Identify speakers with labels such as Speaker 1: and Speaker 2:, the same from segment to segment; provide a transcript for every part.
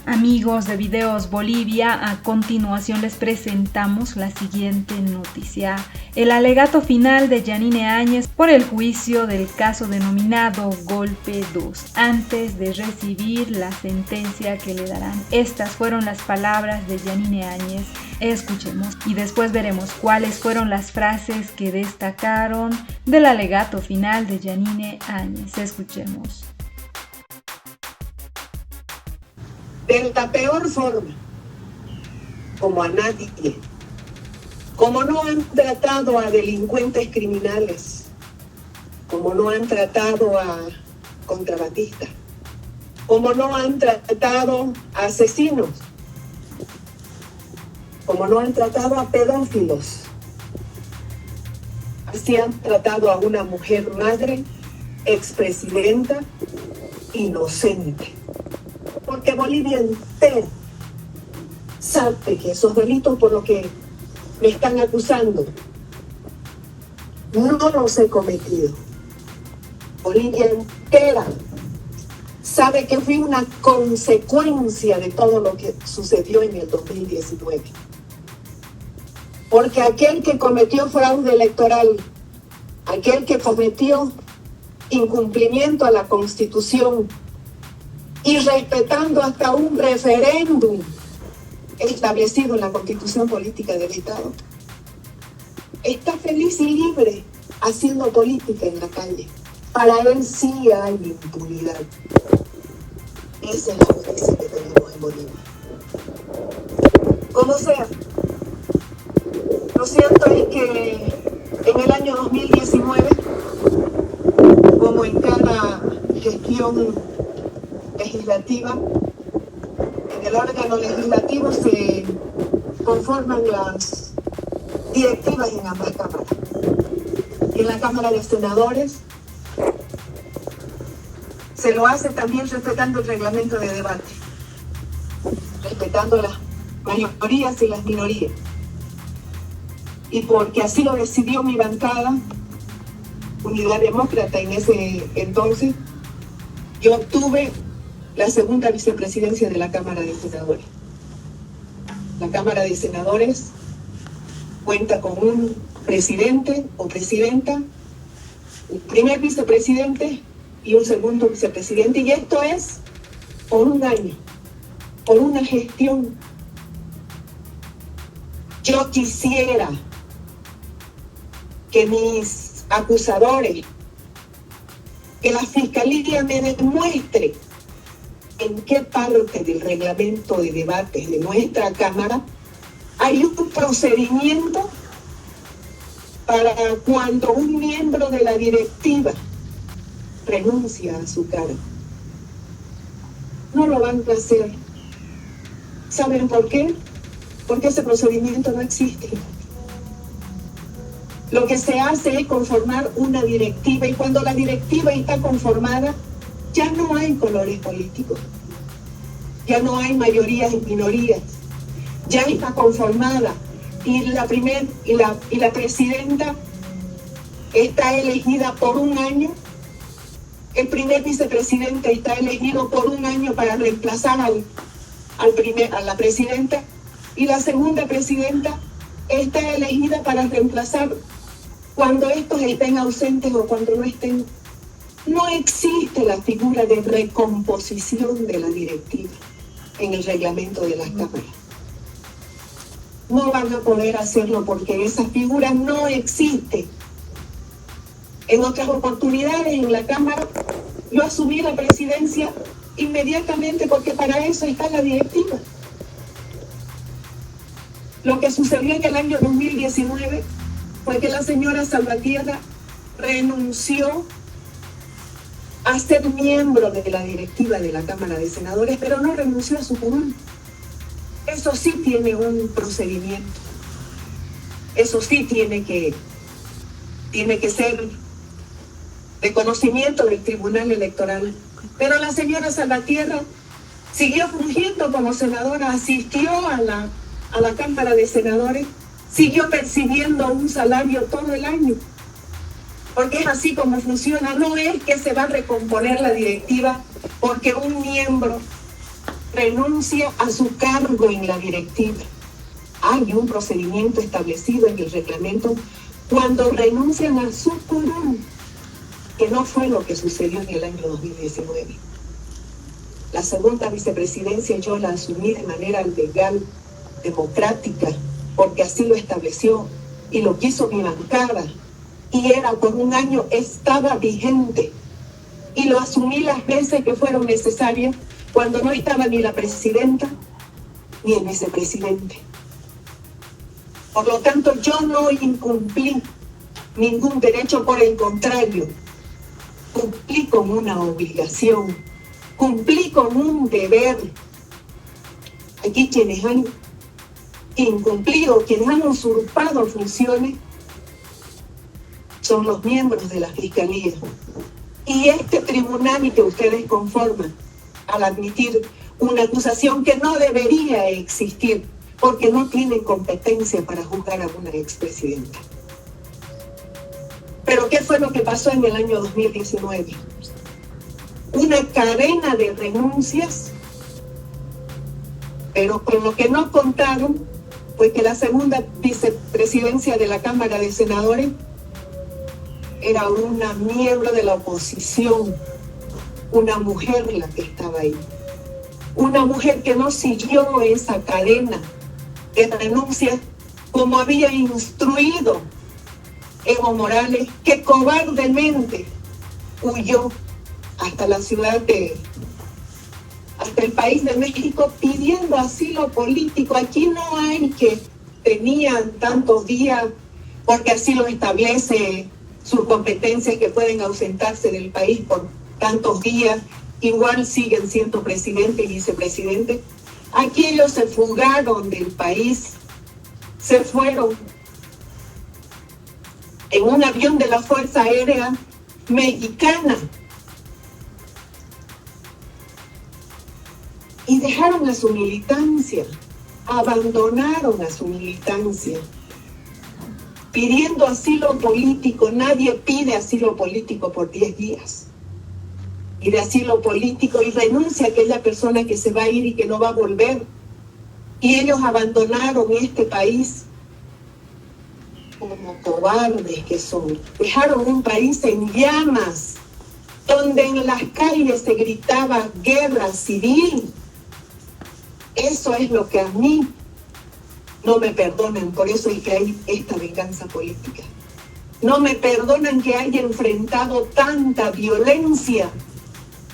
Speaker 1: Amigos de Videos Bolivia, a continuación les presentamos la siguiente noticia. El alegato final de Yanine Áñez por el juicio del caso denominado Golpe 2, antes de recibir la sentencia que le darán. Estas fueron las palabras de Yanine Áñez. Escuchemos y después veremos cuáles fueron las frases que destacaron del alegato final de Yanine Áñez. Escuchemos.
Speaker 2: De la peor forma, como a nadie, como no han tratado a delincuentes criminales, como no han tratado a contrabandistas, como no han tratado a asesinos, como no han tratado a pedófilos, así han tratado a una mujer madre, expresidenta, inocente. Porque Bolivia entera sabe que esos delitos por los que me están acusando no los he cometido. Bolivia entera sabe que fui una consecuencia de todo lo que sucedió en el 2019. Porque aquel que cometió fraude electoral, aquel que cometió incumplimiento a la Constitución, y respetando hasta un referéndum establecido en la Constitución Política del Estado, está feliz y libre haciendo política en la calle. Para él sí hay impunidad. Esa es la justicia que tenemos en Bolivia. Como sea, lo cierto es que en el año 2019, como en cada gestión legislativa, en el órgano legislativo se conforman las directivas en ambas cámaras. En la Cámara de Senadores se lo hace también respetando el reglamento de debate, respetando las mayorías y las minorías. Y porque así lo decidió mi bancada, Unidad Demócrata en ese entonces, yo obtuve la segunda vicepresidencia de la Cámara de Senadores. La Cámara de Senadores cuenta con un presidente o presidenta, un primer vicepresidente y un segundo vicepresidente, y esto es por un año, por una gestión. Yo quisiera que mis acusadores, que la Fiscalía me demuestre en qué parte del reglamento de debates de nuestra Cámara hay un procedimiento para cuando un miembro de la directiva renuncia a su cargo. No lo van a hacer. ¿Saben por qué? Porque ese procedimiento no existe. Lo que se hace es conformar una directiva, y cuando la directiva está conformada, ya no hay colores políticos, ya no hay mayorías y minorías, ya está conformada, y la presidenta está elegida por un año, el primer vicepresidente está elegido por un año para reemplazar a la presidenta, y la segunda presidenta está elegida para reemplazar cuando estos estén ausentes o cuando no estén. No existe la figura de recomposición de la directiva en el reglamento de las cámaras. No van a poder hacerlo porque esa figura no existe. En otras oportunidades en la Cámara yo asumí la presidencia inmediatamente porque para eso está la directiva. Lo que sucedió en el año 2019 fue que la señora Salvatierra renunció a ser miembro de la directiva de la Cámara de Senadores, pero no renunció a su curul. Eso sí tiene un procedimiento. Eso sí tiene que ser de conocimiento del Tribunal Electoral. Pero la señora Salvatierra siguió fungiendo como senadora, asistió a la Cámara de Senadores, siguió percibiendo un salario todo el año. Porque es así como funciona. No es que se va a recomponer la directiva porque un miembro renuncia a su cargo en la directiva. Hay un procedimiento establecido en el reglamento cuando renuncian a su curul, que no fue lo que sucedió en el año 2019. La segunda vicepresidencia yo la asumí de manera legal, democrática, porque así lo estableció y lo quiso mi bancada. Y era por un año, estaba vigente. Y lo asumí las veces que fueron necesarias, cuando no estaba ni la presidenta ni el vicepresidente. Por lo tanto, yo no incumplí ningún derecho, por el contrario, cumplí con una obligación, cumplí con un deber. Aquí quienes han incumplido, quienes han usurpado funciones, son los miembros de la Fiscalía. Y este tribunal que ustedes conforman, al admitir una acusación que no debería existir, porque no tienen competencia para juzgar a una expresidenta. Pero ¿qué fue lo que pasó en el año 2019? Una cadena de renuncias, pero con lo que no contaron fue que la segunda vicepresidencia de la Cámara de Senadores era una miembro de la oposición, una mujer la que estaba ahí. Una mujer que no siguió esa cadena de renuncias como había instruido Evo Morales, que cobardemente huyó hasta la ciudad hasta el país de México pidiendo asilo político. Aquí no hay que tenían tantos días, porque así lo establece sus competencias, que pueden ausentarse del país por tantos días, igual siguen siendo presidente y vicepresidente. Aquí ellos se fugaron del país, se fueron en un avión de la Fuerza Aérea Mexicana y dejaron a su militancia, abandonaron a su militancia, pidiendo asilo político. Nadie pide asilo político por 10 días. Y de asilo político y renuncia a aquella persona que se va a ir y que no va a volver. Y ellos abandonaron este país como cobardes que son. Dejaron un país en llamas, donde en las calles se gritaba guerra civil. Eso es lo que a mí no me perdonan. Por eso es que hay esta venganza política. No me perdonan que haya enfrentado tanta violencia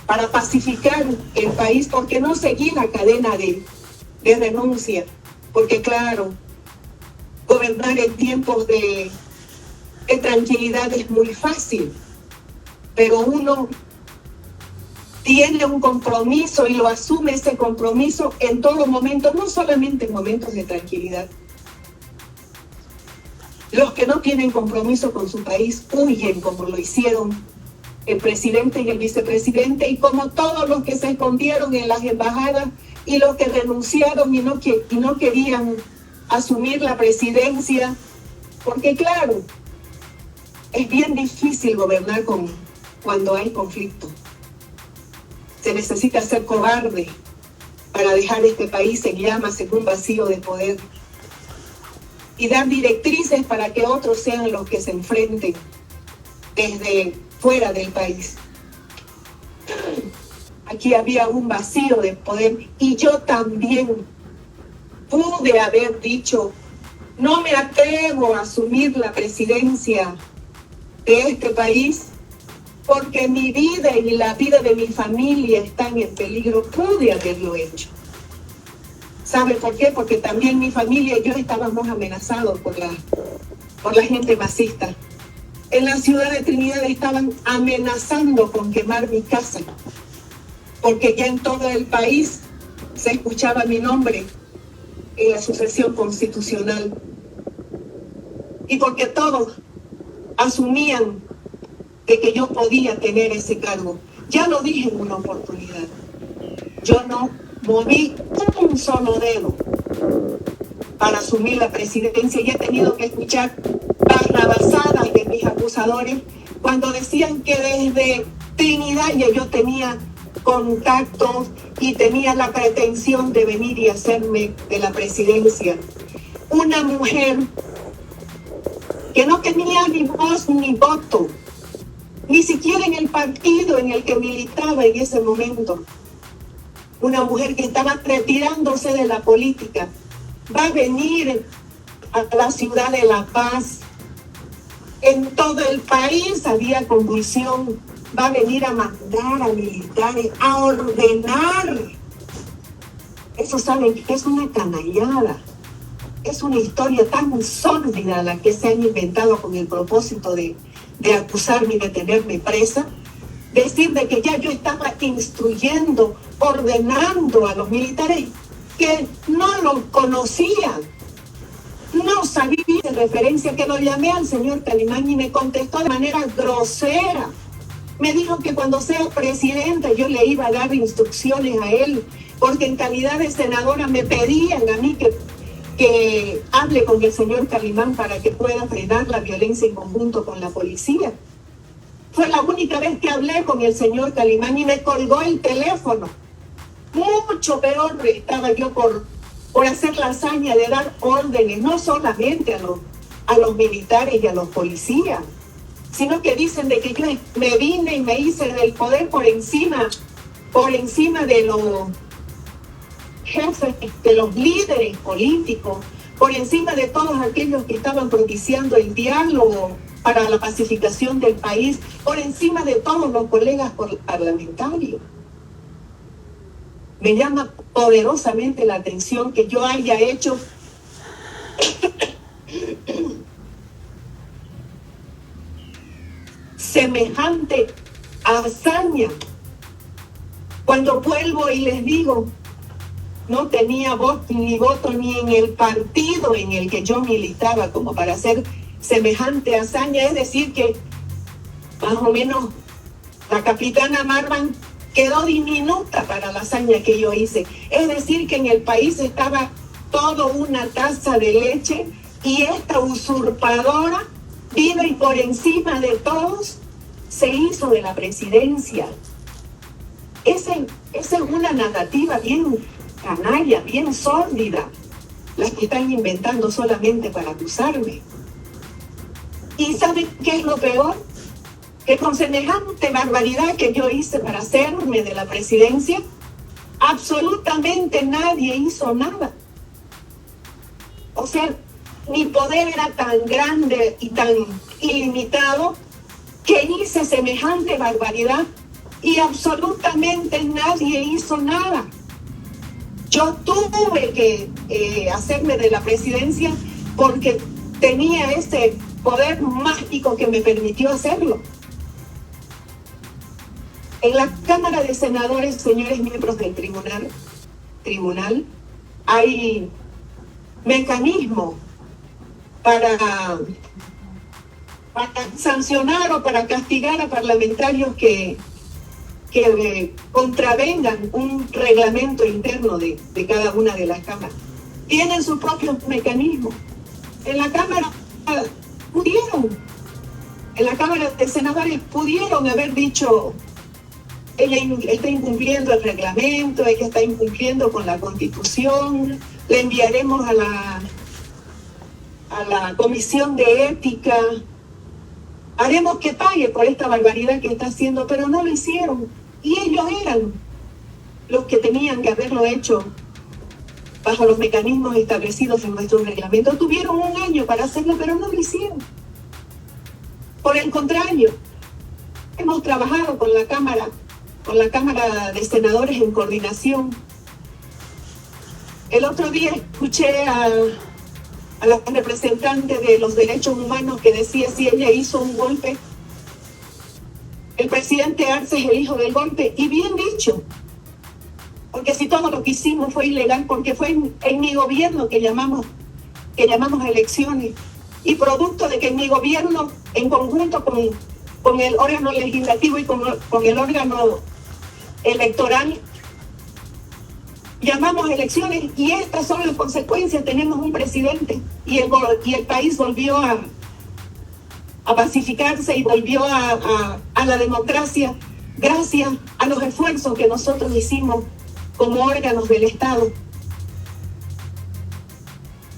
Speaker 2: para pacificar el país, porque no seguí la cadena de renuncia. Porque claro, gobernar en tiempos de tranquilidad es muy fácil, pero uno tiene un compromiso y lo asume ese compromiso en todo momento, no solamente en momentos de tranquilidad. Los que no tienen compromiso con su país huyen, como lo hicieron el presidente y el vicepresidente, y como todos los que se escondieron en las embajadas y los que renunciaron y no querían asumir la presidencia, porque claro, es bien difícil gobernar cuando hay conflicto. Se necesita ser cobarde para dejar este país en llamas, en un vacío de poder, y dar directrices para que otros sean los que se enfrenten desde fuera del país. Aquí había un vacío de poder, y yo también pude haber dicho: no me atrevo a asumir la presidencia de este país porque mi vida y la vida de mi familia están en peligro. Pude haberlo hecho. ¿Sabe por qué? Porque también mi familia y yo estábamos amenazados por la gente masista. En la ciudad de Trinidad estaban amenazando con quemar mi casa, porque ya en todo el país se escuchaba mi nombre en la sucesión constitucional, y porque todos asumían de que yo podía tener ese cargo. Ya lo dije en una oportunidad, yo no moví un solo dedo para asumir la presidencia, y he tenido que escuchar barrabasadas de mis acusadores cuando decían que desde Trinidad ya yo tenía contactos y tenía la pretensión de venir y hacerme de la presidencia. Una mujer que no tenía ni voz ni voto, ni siquiera en el partido en el que militaba en ese momento. Una mujer que estaba retirándose de la política, va a venir a la ciudad de La Paz. En todo el país había convulsión. Va a venir a mandar a militares, a ordenar. Eso saben que es una canallada. Es una historia tan sórdida la que se han inventado con el propósito de acusarme y de tenerme presa. Decir de que ya yo estaba instruyendo, ordenando a los militares que no lo conocían. No sabía de referencia, que lo llamé al señor Calimán y me contestó de manera grosera. Me dijo que cuando sea presidenta yo le iba a dar instrucciones a él, porque en calidad de senadora me pedían a mí que hable con el señor Calimán para que pueda frenar la violencia en conjunto con la policía. Fue la única vez que hablé con el señor Calimán y me colgó el teléfono. Mucho peor estaba yo por hacer la hazaña de dar órdenes, no solamente a los militares y a los policías, sino que dicen de que yo me vine y me hice del poder por encima de los jefes, de los líderes políticos, por encima de todos aquellos que estaban propiciando el diálogo para la pacificación del país, por encima de todos los colegas parlamentarios. Me llama poderosamente la atención que yo haya hecho semejante hazaña. Cuando vuelvo y les digo, no tenía voz ni voto ni en el partido en el que yo militaba como para hacer semejante hazaña. Es decir que más o menos la capitana Marvan quedó diminuta para la hazaña que yo hice. Es decir que en el país estaba todo una taza de leche y esta usurpadora, viva y por encima de todos, se hizo de la presidencia. Esa es una narrativa bien canalla, bien sórdida, las que están inventando solamente para acusarme. ¿Y saben qué es lo peor? Que con semejante barbaridad que yo hice para hacerme de la presidencia, absolutamente nadie hizo nada. O sea, mi poder era tan grande y tan ilimitado que hice semejante barbaridad y absolutamente nadie hizo nada. Yo tuve que hacerme de la presidencia porque tenía ese poder mágico que me permitió hacerlo. En la Cámara de Senadores, señores miembros del tribunal, hay mecanismos para sancionar o para castigar a parlamentarios que contravengan un reglamento interno de cada una de las cámaras. Tienen sus propios mecanismos. En la Cámara de Senadores pudieron haber dicho: ella está incumpliendo el reglamento, ella está incumpliendo con la Constitución, le enviaremos a la Comisión de Ética, haremos que pague por esta barbaridad que está haciendo, pero no lo hicieron. Y ellos eran los que tenían que haberlo hecho bajo los mecanismos establecidos en nuestro reglamento. Tuvieron un año para hacerlo, pero no lo hicieron. Por el contrario, hemos trabajado con la Cámara de Senadores en coordinación. El otro día escuché a la representante de los derechos humanos que decía si ella hizo un golpe. El presidente Arce es el hijo del golpe, y bien dicho, porque si todo lo que hicimos fue ilegal, porque fue en mi gobierno que llamamos elecciones, y producto de que en mi gobierno, en conjunto con el órgano legislativo y con el órgano electoral, llamamos elecciones, y estas son las consecuencias. Tenemos un presidente y el país volvió a pacificarse y volvió a la democracia gracias a los esfuerzos que nosotros hicimos como órganos del Estado.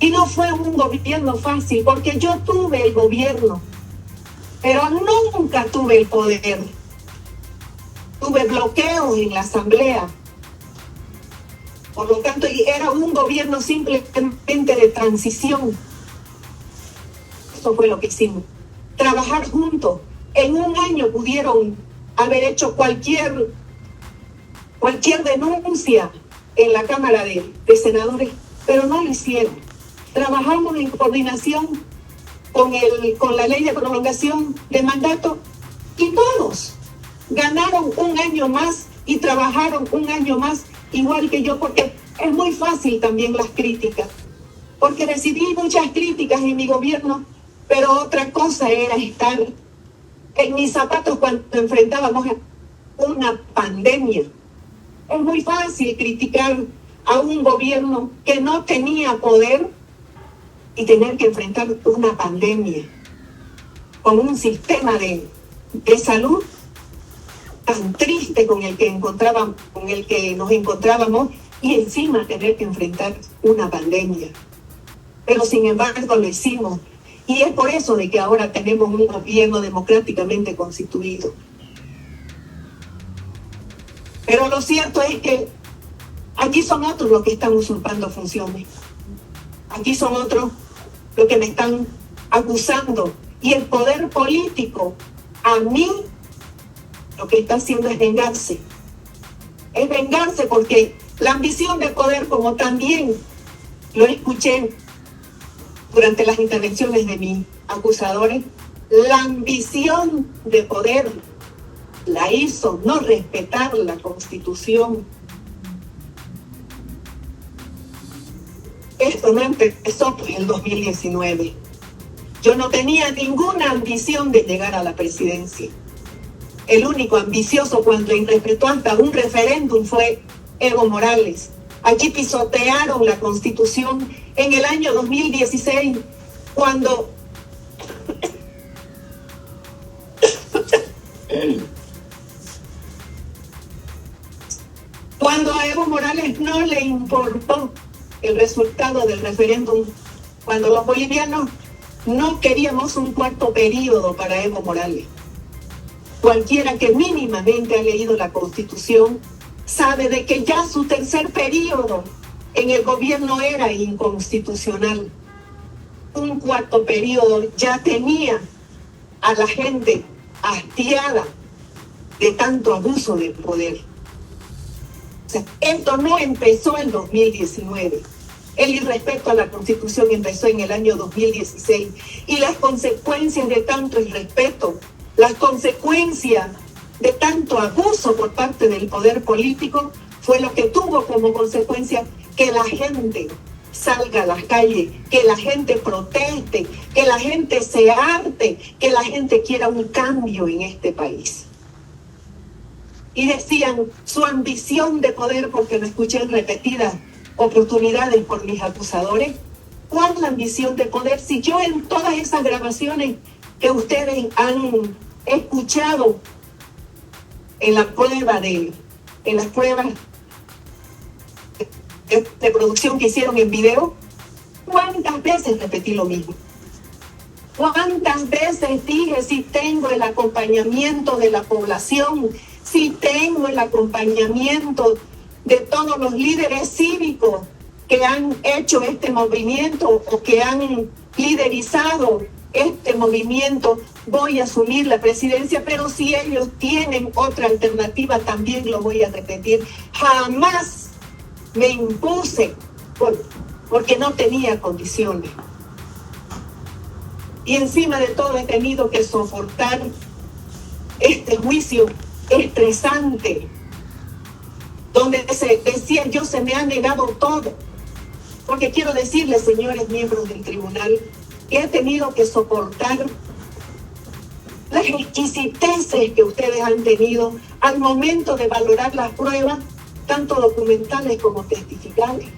Speaker 2: Y no fue un gobierno fácil, porque yo tuve el gobierno, pero nunca tuve el poder. Tuve bloqueos en la asamblea. Por lo tanto, era un gobierno simplemente de transición. Eso fue lo que hicimos. Trabajar juntos. En un año pudieron haber hecho cualquier denuncia en la Cámara de Senadores, pero no lo hicieron. Trabajamos en coordinación con la ley de prolongación de mandato y todos ganaron un año más y trabajaron un año más igual que yo, porque es muy fácil también las críticas, porque recibí muchas críticas en mi gobierno, pero otra cosa era estar en mis zapatos cuando enfrentábamos una pandemia. Es muy fácil criticar a un gobierno que no tenía poder y tener que enfrentar una pandemia con un sistema de salud tan triste con el que nos encontrábamos, y encima tener que enfrentar una pandemia. Pero sin embargo lo hicimos, y es por eso de que ahora tenemos un gobierno democráticamente constituido. Pero lo cierto es que aquí son otros los que están usurpando funciones. Aquí son otros los que me están acusando. Y el poder político, a mí, lo que está haciendo es vengarse. Es vengarse porque la ambición de poder, como también lo escuché durante las intervenciones de mis acusadores, la ambición de poder la hizo no respetar la Constitución. Esto no empezó en el 2019. Yo no tenía ninguna ambición de llegar a la presidencia. El único ambicioso cuando irrespetó hasta un referéndum fue Evo Morales. Aquí pisotearon la Constitución en el año 2016, cuando a Evo Morales no le importó el resultado del referéndum, cuando los bolivianos no queríamos un cuarto periodo para Evo Morales. Cualquiera que mínimamente ha leído la Constitución sabe de que ya su tercer periodo en el gobierno era inconstitucional. Un cuarto periodo ya tenía a la gente hastiada de tanto abuso de poder. O sea, esto no empezó en 2019. El irrespeto a la Constitución empezó en el año 2016. Y las consecuencias de tanto irrespeto, las consecuencias de tanto abuso por parte del poder político, fue lo que tuvo como consecuencia que la gente salga a las calles, que la gente proteste, que la gente se harte, que la gente quiera un cambio en este país. Y decían su ambición de poder, porque lo escuché en repetidas oportunidades por mis acusadores. ¿Cuál es la ambición de poder? Si yo en todas esas grabaciones que ustedes han escuchado en las pruebas de producción que hicieron en video, ¿cuántas veces repetí lo mismo? ¿Cuántas veces dije si tengo el acompañamiento de la población, si tengo el acompañamiento de todos los líderes cívicos que han hecho este movimiento o que han liderizado este movimiento, voy a asumir la presidencia? Pero si ellos tienen otra alternativa, también lo voy a repetir. Jamás me impuse porque no tenía condiciones. Y encima de todo he tenido que soportar este juicio estresante, donde se decía yo se me ha negado todo. Porque quiero decirles, señores miembros del tribunal, que he tenido que soportar las exquisiteces que ustedes han tenido al momento de valorar las pruebas, tanto documentales como testificales.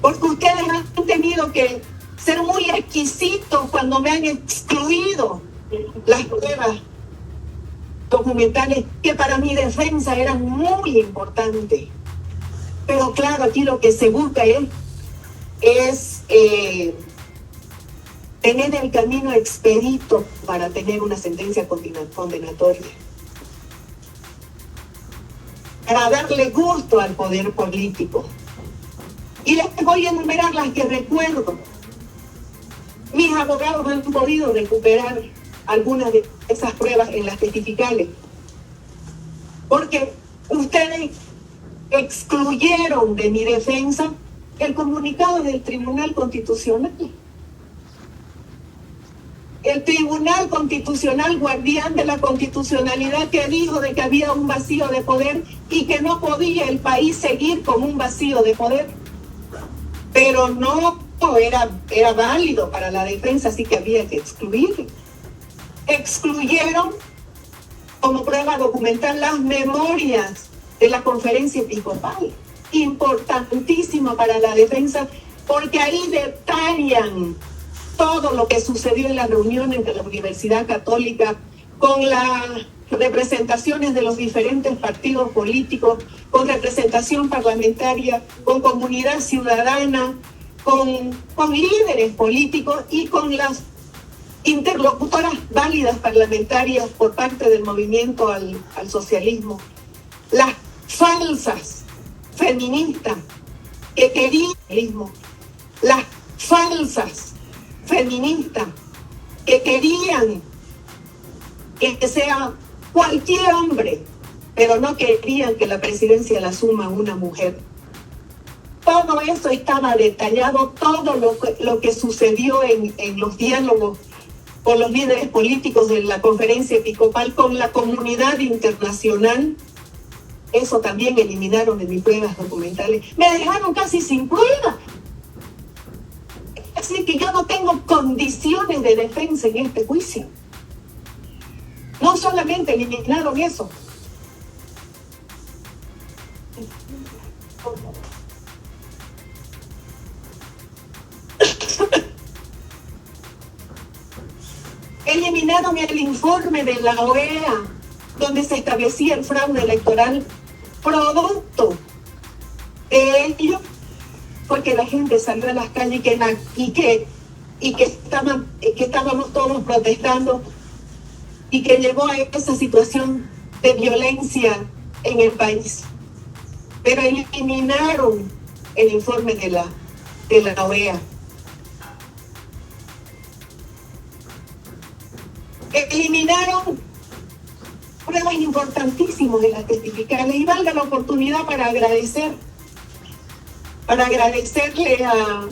Speaker 2: Porque ustedes han tenido que ser muy exquisitos cuando me han excluido las pruebas documentales que para mi defensa eran muy importantes. Pero claro, aquí lo que se busca es tener el camino expedito para tener una sentencia condenatoria. Para darle gusto al poder político. Y les voy a enumerar las que recuerdo. Mis abogados han podido recuperar algunas de esas pruebas en las testificales. Porque ustedes excluyeron de mi defensa el comunicado del Tribunal Constitucional. El Tribunal Constitucional, guardián de la constitucionalidad, que dijo de que había un vacío de poder y que no podía el país seguir con un vacío de poder. Pero no era válido para la defensa, así que había que excluir. Excluyeron como prueba documental las memorias de la conferencia episcopal. Importantísimo para la defensa, porque ahí detallan todo lo que sucedió en la reunión entre la Universidad Católica con las representaciones de los diferentes partidos políticos, con representación parlamentaria, con comunidad ciudadana, con líderes políticos y con las interlocutoras válidas parlamentarias por parte del movimiento al socialismo. Las falsas feministas que querían las falsas feministas que querían que sea cualquier hombre, pero no querían que la presidencia la asuma una mujer. Todo eso estaba detallado, todo lo que sucedió en los diálogos con los líderes políticos de la conferencia episcopal, con la comunidad internacional. Eso también eliminaron de mis pruebas documentales. Me dejaron casi sin pruebas. Así que yo no tengo condiciones de defensa en este juicio. No solamente eliminaron eso. Eliminaron el informe de la OEA, donde se establecía el fraude electoral producto de ello, porque la gente salió a las calles y que estábamos todos protestando y que llevó a esa situación de violencia en el país. Pero eliminaron el informe de la OEA. Eliminaron pruebas importantísimas en las testificales, y valga la oportunidad para agradecerle a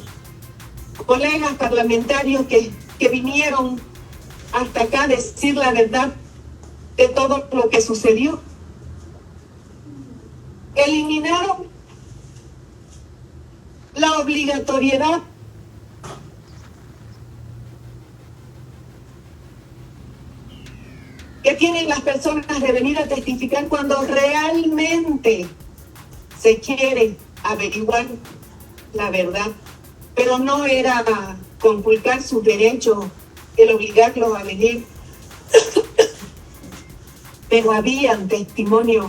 Speaker 2: colegas parlamentarios que vinieron hasta acá a decir la verdad de todo lo que sucedió. Eliminaron la obligatoriedad que tienen las personas de venir a testificar cuando realmente se quiere averiguar la verdad, pero no era conculcar sus derechos el obligarlos a venir. Pero habían testimonios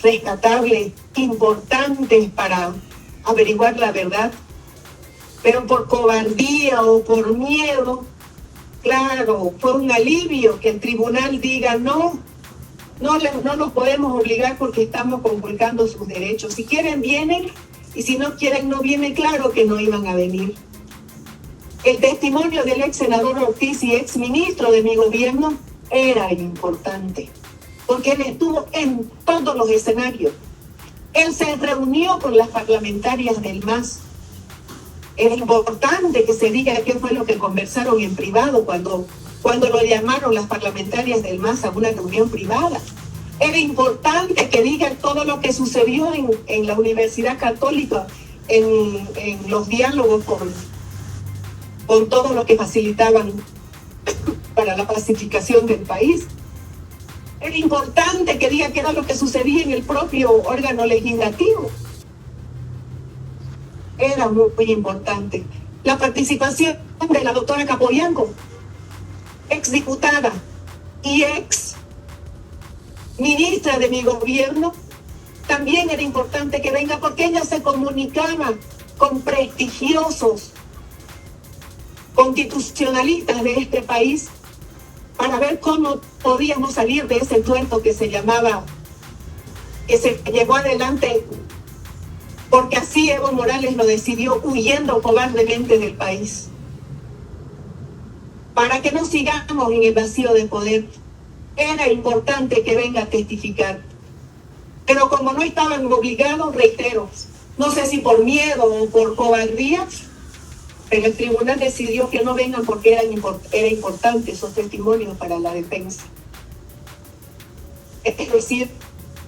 Speaker 2: rescatables, importantes para averiguar la verdad, pero por cobardía o por miedo. Claro, fue un alivio que el tribunal diga no los podemos obligar porque estamos conculcando sus derechos. Si quieren, vienen, y si no quieren, no vienen. Claro que no iban a venir. El testimonio del ex senador Ortiz y ex ministro de mi gobierno era importante, porque él estuvo en todos los escenarios. Él se reunió con las parlamentarias del MAS. Era importante que se diga qué fue lo que conversaron en privado cuando lo llamaron las parlamentarias del MAS a una reunión privada. Era importante que digan todo lo que sucedió en la Universidad Católica, en los diálogos con todo lo que facilitaban para la pacificación del país. Era importante que diga qué era lo que sucedía en el propio órgano legislativo. Era muy importante. La participación de la doctora Capobianco, ex diputada y ex ministra de mi gobierno, también era importante que venga porque ella se comunicaba con prestigiosos constitucionalistas de este país para ver cómo podíamos salir de ese tuerto que se llevó adelante, porque así Evo Morales lo decidió, huyendo cobardemente del país. Para que no sigamos en el vacío de poder, era importante que venga a testificar. Pero como no estaban obligados, reitero, no sé si por miedo o por cobardía, pero el tribunal decidió que no vengan porque era importante esos testimonios para la defensa. Es decir,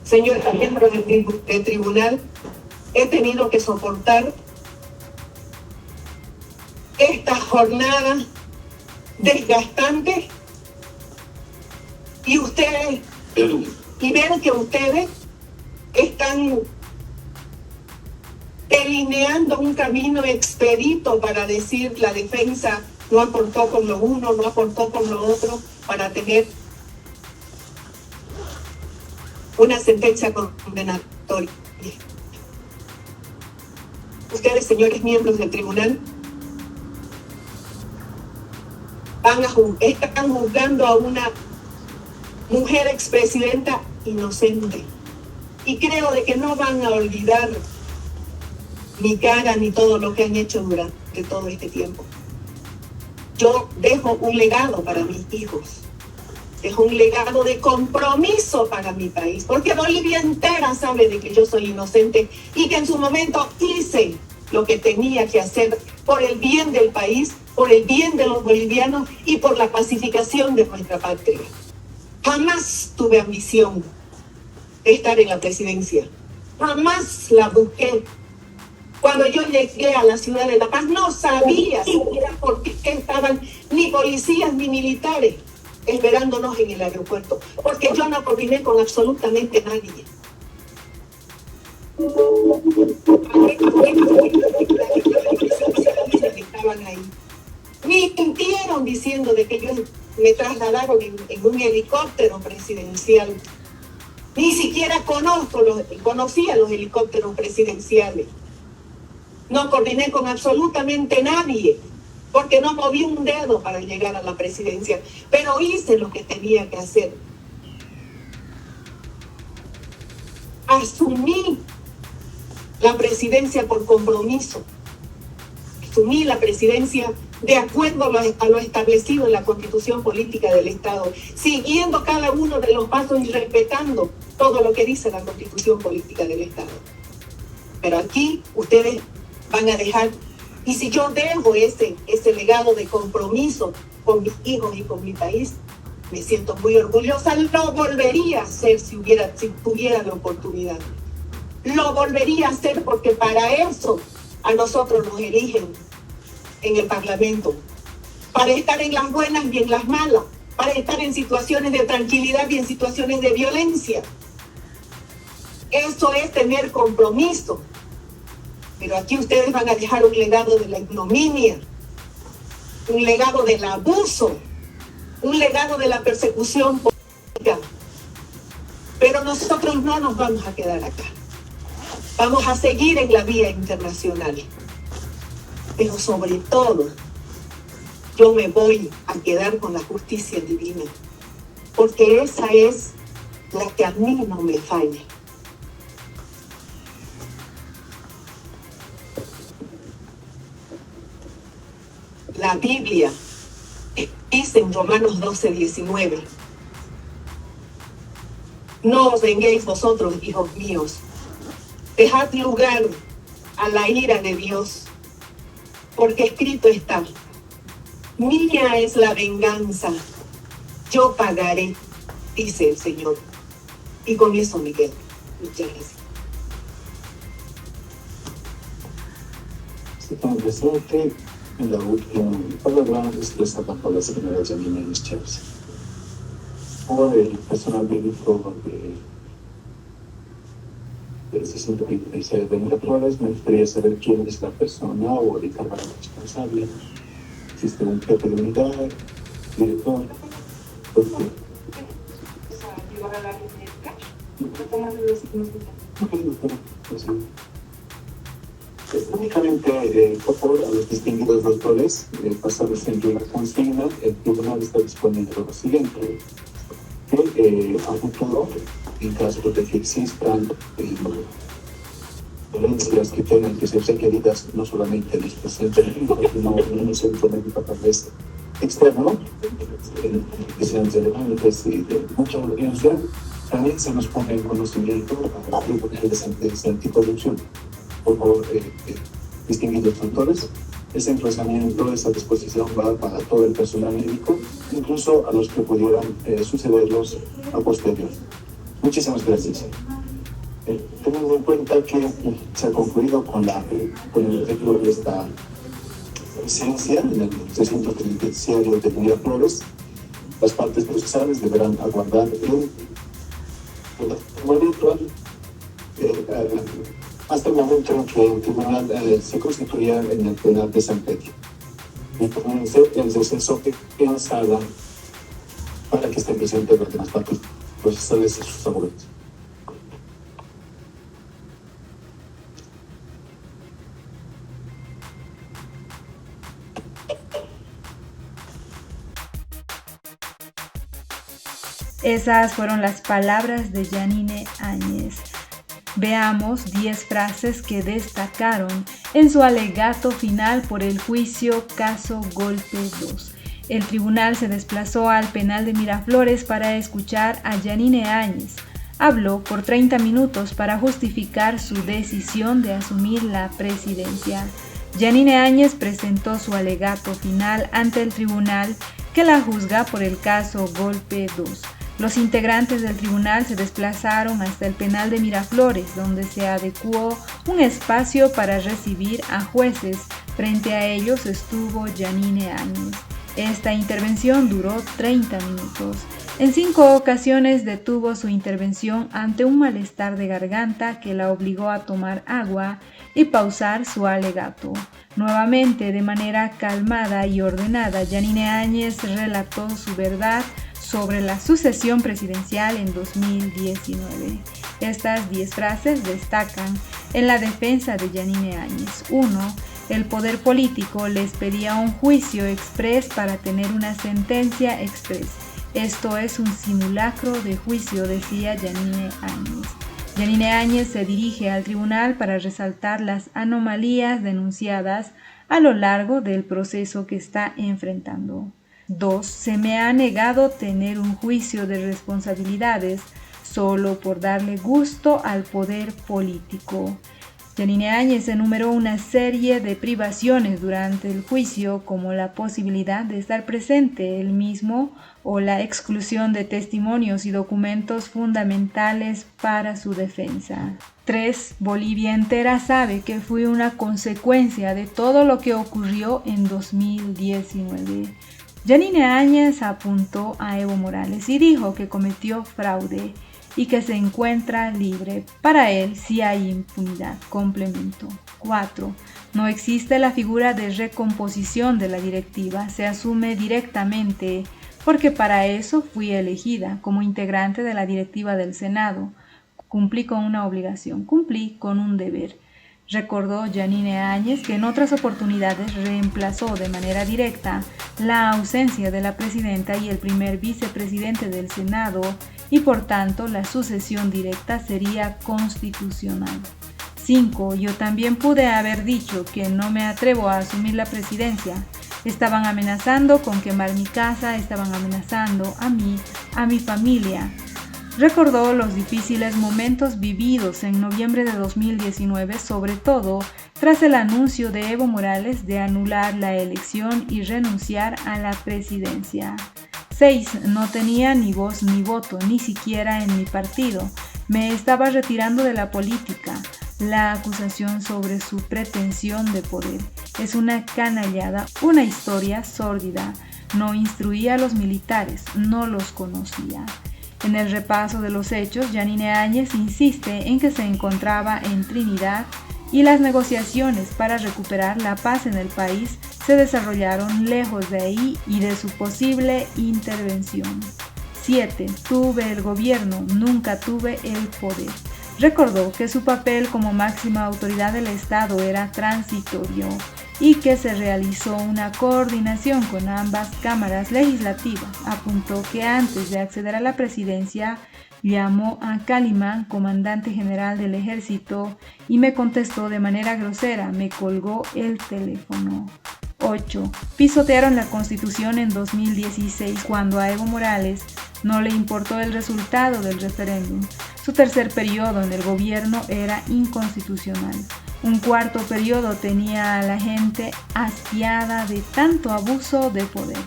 Speaker 2: señores miembros del tribunal, he tenido que soportar esta jornada desgastante y ver que ustedes están delineando un camino expedito para decir la defensa no aportó con lo uno, no aportó con lo otro, para tener una sentencia condenatoria. Ustedes, señores miembros del tribunal, están juzgando a una mujer expresidenta inocente. Y creo de que no van a olvidar mi cara ni todo lo que han hecho durante todo este tiempo. Yo dejo un legado para mis hijos. Dejo un legado de compromiso para mi país, porque Bolivia entera sabe de que yo soy inocente y que en su momento hice lo que tenía que hacer por el bien del país, por el bien de los bolivianos y por la pacificación de nuestra patria. Jamás tuve ambición de estar en la presidencia. Jamás la busqué. Cuando yo llegué a la ciudad de La Paz, no sabía siquiera por qué estaban ni policías ni militares esperándonos en el aeropuerto, porque yo no coordiné con absolutamente nadie. Estaban ahí. Mintieron diciendo de que ellos me trasladaron en un helicóptero presidencial. Ni siquiera conocía los helicópteros presidenciales. No coordiné con absolutamente nadie, porque no moví un dedo para llegar a la presidencia, pero hice lo que tenía que hacer. Asumí la presidencia por compromiso. Asumí la presidencia de acuerdo a lo establecido en la Constitución Política del Estado, siguiendo cada uno de los pasos y respetando todo lo que dice la Constitución Política del Estado. Pero aquí ustedes van a dejar, y si yo dejo ese legado de compromiso con mis hijos y con mi país, me siento muy orgullosa. Lo volvería a hacer si tuviera la oportunidad. Lo volvería a hacer porque para eso a nosotros nos eligen en el Parlamento. Para estar en las buenas y en las malas. Para estar en situaciones de tranquilidad y en situaciones de violencia. Eso es tener compromiso. Pero aquí ustedes van a dejar un legado de la ignominia, un legado del abuso, un legado de la persecución política. Pero nosotros no nos vamos a quedar acá. Vamos a seguir en la vía internacional. Pero sobre todo, yo me voy a quedar con la justicia divina. Porque esa es la que a mí no me falla. La Biblia dice en Romanos 12:19, no os venguéis vosotros, hijos míos, dejad lugar a la ira de Dios, porque escrito está, mía es la venganza, yo pagaré, dice el Señor. Y con eso me quedo. Muchas gracias.
Speaker 3: Señor presidente, en la última palabra expresa bajo la señora Janine Áñez. Por el personal médico del 626 de Miraflores, me gustaría saber quién es la persona o el encargado responsable. ¿Existe un jefe de unidad, director? ¿Por qué? Ok, doctora, pues, únicamente, por favor, a los distinguidos doctores, pasados en la consigna, el tribunal está disponiendo lo siguiente, que a futuro, en caso de que existan dolencias que tengan que ser requeridas no solamente en los pacientes, sino en un centro médico tal vez externo, que sean relevantes y de mucha urgencia, también se nos pone en conocimiento para de ese tipo de opción. Por favor, distinguidos doctores, ese emplazamiento, esa disposición va para todo el personal médico, incluso a los que pudieran sucederlos a posterior. Muchísimas gracias. Teniendo en cuenta que se ha concluido con el efecto de esta licencia en el recinto penitenciario de Miraflores, las partes procesales deberán aguardar hasta el momento en que el tribunal se constituya en el penal de San Pedro. Y comience el receso en sala para que estén presentes las demás partes procesales y sus abogados.
Speaker 1: Esas fueron las palabras de Yanine Áñez. Veamos 10 frases que destacaron en su alegato final por el juicio Caso Golpe 2. El tribunal se desplazó al penal de Miraflores para escuchar a Yanine Áñez. Habló por 30 minutos para justificar su decisión de asumir la presidencia. Yanine Áñez presentó su alegato final ante el tribunal que la juzga por el caso Golpe 2. Los integrantes del tribunal se desplazaron hasta el penal de Miraflores, donde se adecuó un espacio para recibir a jueces. Frente a ellos estuvo Yanine Áñez. Esta intervención duró 30 minutos. En 5 ocasiones detuvo su intervención ante un malestar de garganta que la obligó a tomar agua y pausar su alegato. Nuevamente, de manera calmada y ordenada, Yanine Áñez relató su verdad sobre la sucesión presidencial en 2019. Estas 10 frases destacan en la defensa de Yanine Áñez. 1. El poder político les pedía un juicio exprés para tener una sentencia exprés. Esto es un simulacro de juicio, decía Yanine Áñez. Yanine Áñez se dirige al tribunal para resaltar las anomalías denunciadas a lo largo del proceso que está enfrentando. 2. Se me ha negado tener un juicio de responsabilidades solo por darle gusto al poder político. Yanine Áñez enumeró una serie de privaciones durante el juicio, como la posibilidad de estar presente él mismo o la exclusión de testimonios y documentos fundamentales para su defensa. 3. Bolivia entera sabe que fui una consecuencia de todo lo que ocurrió en 2019. Yanine Áñez apuntó a Evo Morales y dijo que cometió fraude y que se encuentra libre. Para él sí hay impunidad. Complemento. 4. No existe la figura de recomposición de la directiva. Se asume directamente porque para eso fui elegida como integrante de la directiva del Senado. Cumplí con una obligación, cumplí con un deber. Recordó Yanine Áñez que en otras oportunidades reemplazó de manera directa la ausencia de la presidenta y el primer vicepresidente del Senado y por tanto la sucesión directa sería constitucional. 5. Yo también pude haber dicho que no me atrevo a asumir la presidencia. Estaban amenazando con quemar mi casa, estaban amenazando a mí, a mi familia. Recordó los difíciles momentos vividos en noviembre de 2019, sobre todo tras el anuncio de Evo Morales de anular la elección y renunciar a la presidencia. 6. No tenía ni voz ni voto, ni siquiera en mi partido. Me estaba retirando de la política. La acusación sobre su pretensión de poder es una canallada, una historia sórdida. No instruía a los militares, no los conocía. En el repaso de los hechos, Yanine Áñez insiste en que se encontraba en Trinidad y las negociaciones para recuperar la paz en el país se desarrollaron lejos de ahí y de su posible intervención. 7. Tuve el gobierno, nunca tuve el poder. Recordó que su papel como máxima autoridad del Estado era transitorio y que se realizó una coordinación con ambas cámaras legislativas. Apuntó que antes de acceder a la presidencia, llamó a Calimán, comandante general del ejército, y me contestó de manera grosera, me colgó el teléfono. 8. Pisotearon la Constitución en 2016 cuando a Evo Morales no le importó el resultado del referéndum. Su tercer periodo en el gobierno era inconstitucional. Un cuarto periodo tenía a la gente hastiada de tanto abuso de poder.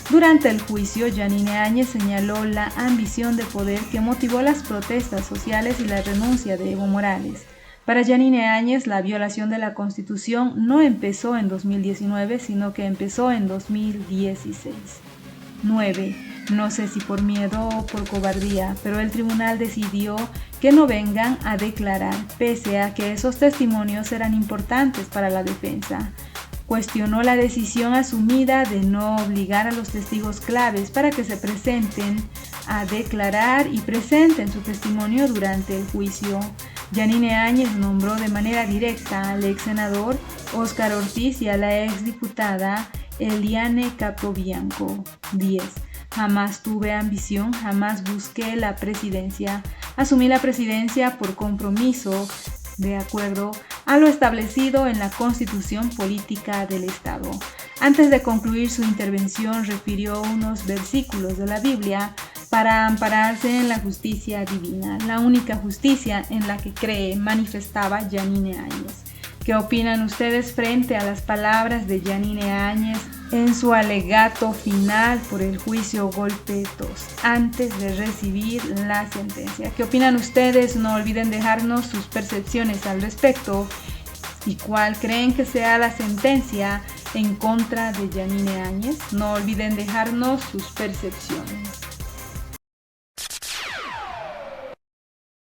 Speaker 1: Durante el juicio, Yanine Áñez señaló la ambición de poder que motivó las protestas sociales y la renuncia de Evo Morales. Para Yanine Áñez, la violación de la Constitución no empezó en 2019, sino que empezó en 2016. 9. No sé si por miedo o por cobardía, pero el tribunal decidió que no vengan a declarar, pese a que esos testimonios eran importantes para la defensa. Cuestionó la decisión asumida de no obligar a los testigos claves para que se presenten a declarar y presenten su testimonio durante el juicio. Yanine Áñez nombró de manera directa al ex senador Óscar Ortiz y a la ex diputada Eliane Capobianco. 10. Jamás tuve ambición, jamás busqué la presidencia. Asumí la presidencia por compromiso, de acuerdo a lo establecido en la Constitución Política del Estado. Antes de concluir su intervención, refirió unos versículos de la Biblia para ampararse en la justicia divina, la única justicia en la que cree, manifestaba Yanine Áñez. ¿Qué opinan ustedes frente a las palabras de Yanine Áñez en su alegato final por el juicio Golpe 2, antes de recibir la sentencia? ¿Qué opinan ustedes? No olviden dejarnos sus percepciones al respecto y cuál creen que sea la sentencia en contra de Yanine Áñez. No olviden dejarnos sus percepciones.